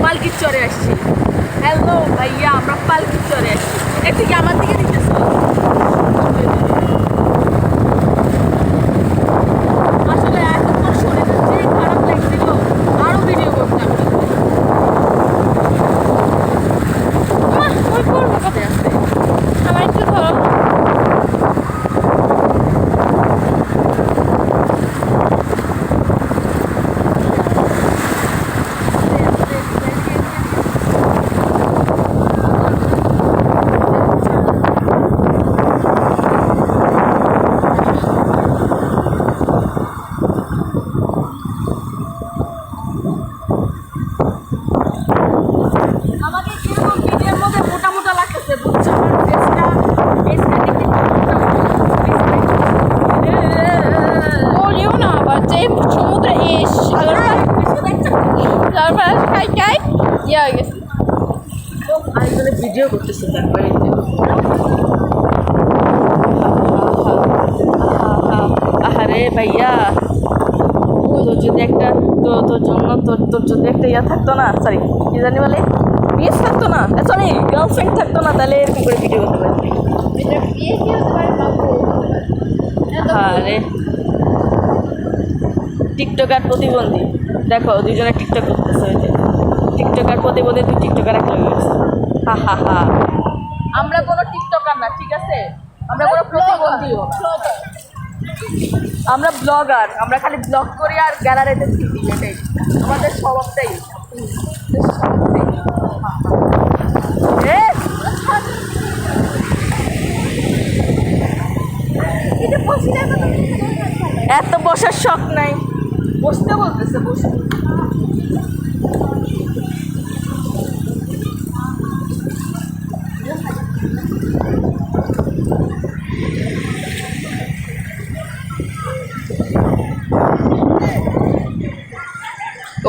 পালকির চরে আসছি। হ্যালো ভাইয়া, আমরা পালকির চরে আসছি। একটু কি আমার দিকে দিতেছো? আসলে এতক্ষণ শরীরে যে খারাপ লাগছিল, আরো ভিডিও করতাম। ওই করবো কোথায় আছে? আমার একটু ধরো। ভিডিও করতেছে তারপরে আহারে ভাইয়া, তোর যদি একটা তোর জন্য তোর যদি একটা ইয়া থাকতো না, সরি কি জানি বলে, বিয়ে থাকতো না, সরি গার্লফ্রেন্ড থাকতো না, তাহলে এরকম করে ভিডিও করতে পারবি। আরে টিকটকার প্রতিবন্ধী, দেখো দুজনে টিকটক করতেছে। ওই যে টিকটকার প্রতিবন্ধী, তুই টিকটকার একটা গেছে। হা হা হা, আমরা কোনো টিকটকার না, ঠিক আছে? আমরা কোনো প্রতিবন্ধীও, আমরা ব্লগার। আমরা খালি ব্লগ করি আর গ্যালারিতে থাকি, এটাই আমাদের স্বভাবটাই। এত বসার শখ নাই, বসতে বলতেছে বসে।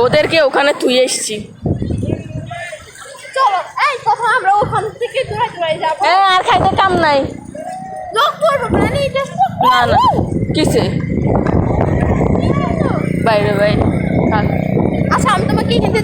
ওদেরকে ওখানে তুই এসছি। চলো এই কথা, আমরা ওখান থেকে দূরে যাবো। হ্যাঁ, আর খাইতে কাম নাই। লোক করবো প্রাণী, না না কিসে বাইরে ভাই। আচ্ছা আমি তোমাকে কিনে দিই,